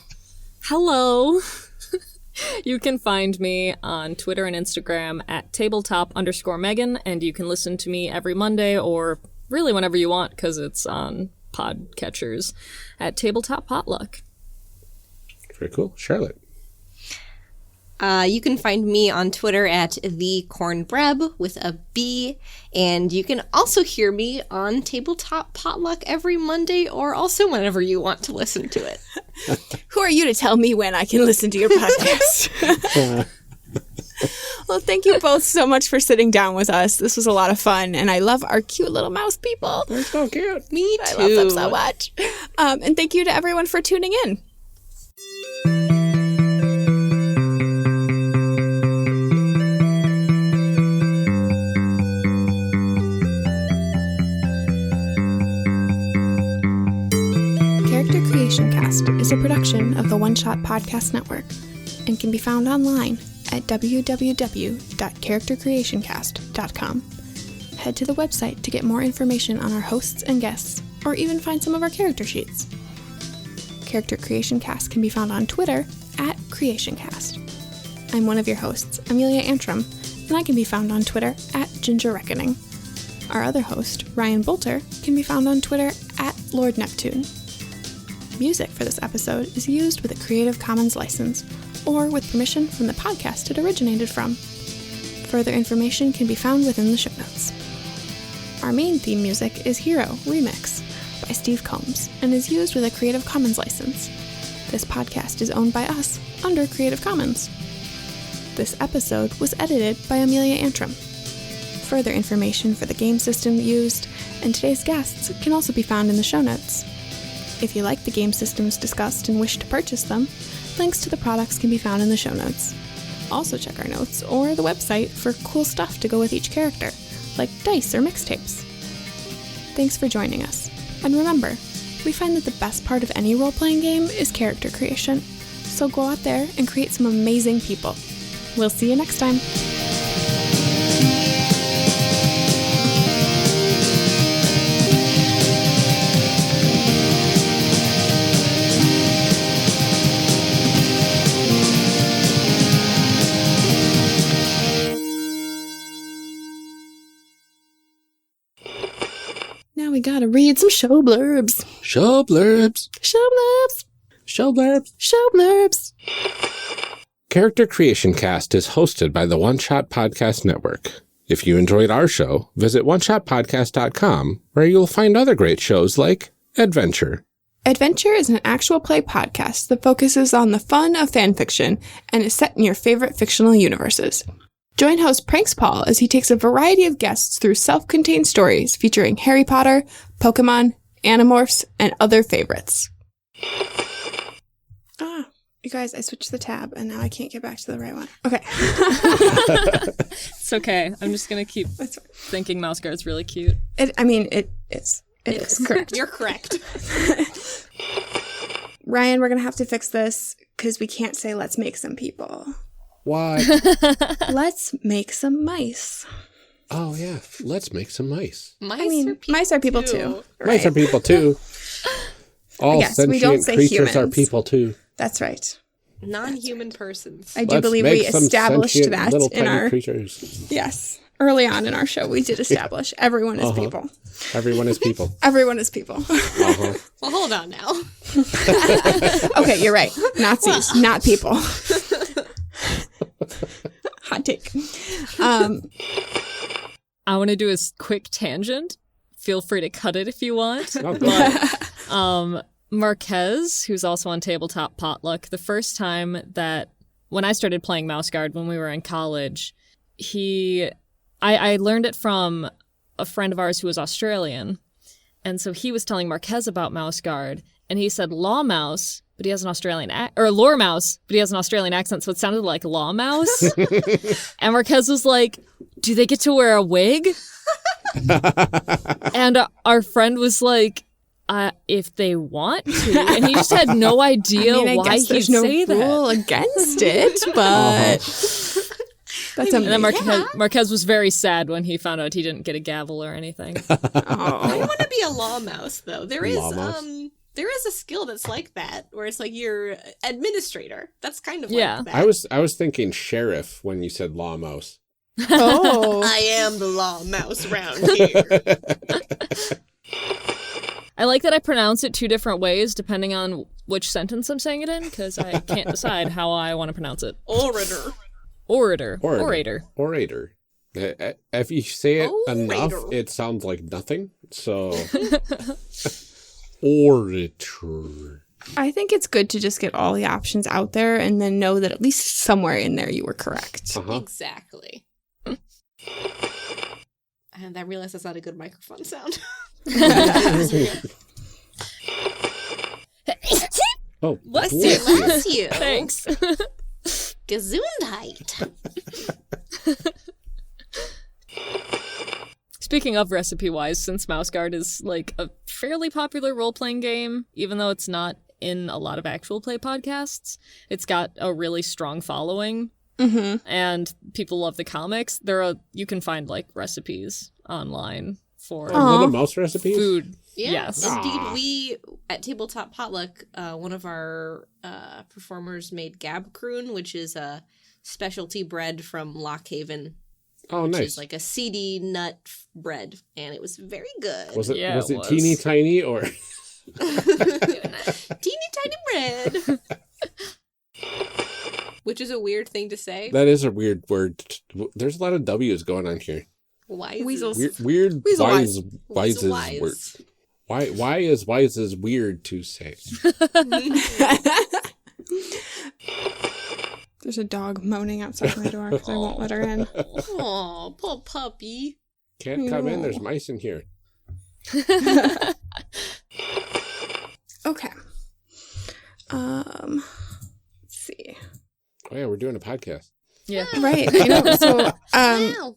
Hello. You can find me on Twitter and Instagram at tabletop_Megan, and you can listen to me every Monday or really whenever you want because it's on podcatchers at Tabletop Potluck. Very cool. Charlotte. You can find me on Twitter at thecornbreb with a B, and you can also hear me on Tabletop Potluck every Monday or also whenever you want to listen to it. Who are you to tell me when I can listen to your podcast? Well, thank you both so much for sitting down with us. This was a lot of fun, and I love our cute little mouse people. They're so cute. Me too. I love them so much. And thank you to everyone for tuning in. Character Creation Cast is a production of the One Shot Podcast Network and can be found online at www.charactercreationcast.com. Head to the website to get more information on our hosts and guests, or even find some of our character sheets. Character Creation Cast can be found on Twitter at CreationCast. I'm one of your hosts, Amelia Antrim, and I can be found on Twitter at Ginger Reckoning. Our other host, Ryan Bolter, can be found on Twitter at Lord Neptune. Music for this episode is used with a Creative Commons license or with permission from the podcast it originated from. Further information can be found within the show notes. Our main theme music is Hero Remix by Steve Combs and is used with a Creative Commons license. This podcast is owned by us under Creative Commons. This episode was edited by Amelia Antrim. Further information for the game system used and today's guests can also be found in the show notes. If you like the game systems discussed and wish to purchase them, links to the products can be found in the show notes. Also check our notes or the website for cool stuff to go with each character, like dice or mixtapes. Thanks for joining us. And remember, we find that the best part of any role-playing game is character creation. So go out there and create some amazing people. We'll see you next time. Now we gotta read some show blurbs. Show blurbs. Show blurbs. Show blurbs. Show blurbs. Character Creation Cast is hosted by the One Shot Podcast Network. If you enjoyed our show, visit oneshotpodcast.com, where you'll find other great shows like Adventure. Adventure is an actual play podcast that focuses on the fun of fanfiction and is set in your favorite fictional universes. Join host Pranks Paul as he takes a variety of guests through self-contained stories featuring Harry Potter, Pokemon, Animorphs, and other favorites. You guys, I switched the tab, and now I can't get back to the right one. Okay. It's okay. I'm just going to keep thinking Mouse Guard's really cute. It is. It is correct. You're correct. Ryan, we're going to have to fix this because we can't say let's make some people. Why? Let's make some mice. Oh, yeah. Let's make some mice. Mice are people too. Right? Mice are people too. All Yes, we sentient don't say creatures are humans. people too. That's right. Non-human persons. I do Let's believe make we some established sentient that little in tiny our creatures. yes. Early on in our show, we did establish everyone is people. Everyone is people. Everyone is people. Well, hold on now. Okay, you're right. Nazis, not people. Hot take. I want to do a quick tangent. Feel free to cut it if you want. Oh, But Marquez, who's also on Tabletop Potluck, the first time that when I started playing Mouse Guard when we were in college, I learned it from a friend of ours who was Australian. And so he was telling Marquez about Mouse Guard, and he said Law Mouse, but he has an Australian or Lore Mouse, but he has an Australian accent, so it sounded like Law Mouse. And Marquez was like, do they get to wear a wig? And our friend was like, if they want to. And he just had no idea why he'd there's no say rule that. against it, but that's And then amazing. Marquez was very sad when he found out he didn't get a gavel or anything. I want to be a law mouse, though. There is Law mouse. there is a skill that's like that, where it's like you're administrator. That's kind of Yeah. like that. I was thinking sheriff when you said law mouse. Oh, I am the law mouse round here. I like that I pronounce it two different ways depending on which sentence I'm saying it in, because I can't decide how I want to pronounce it. Orator. Orator. If you say it enough, Orator. it sounds like nothing. So, orator. I think it's good to just get all the options out there and then know that at least somewhere in there you were correct. Exactly. And I realize that's not a good microphone sound. Oh, Bless bless you. you. Bless you. Thanks. Gesundheit. Speaking of recipe-wise, since Mouse Guard is like a fairly popular role-playing game, even though it's not in a lot of actual play podcasts, it's got a really strong following. Mm-hmm. And people love the comics. You can find like recipes online for Little mouse recipes? food. Yeah, Yes. indeed. We, at Tabletop Potluck, one of our performers made Gabkroon, which is a specialty bread from Lockhaven. Oh, Which nice. is like a seedy nut bread, and it was very good. Was it Yeah, was it it was. teeny tiny or? Teeny tiny bread. Which is a weird thing to say. That is a weird word. There's a lot of W's going on here. Wise. Weasels. Weird Weasel wise Weasel is wise. word. Why is wise is weird to say? There's a dog moaning outside my door because I won't let her in. Oh, poor puppy. Can't come in. There's mice in here. Okay. Let's see. Oh yeah, we're doing a podcast. Yeah. Right. I know. So, Wow.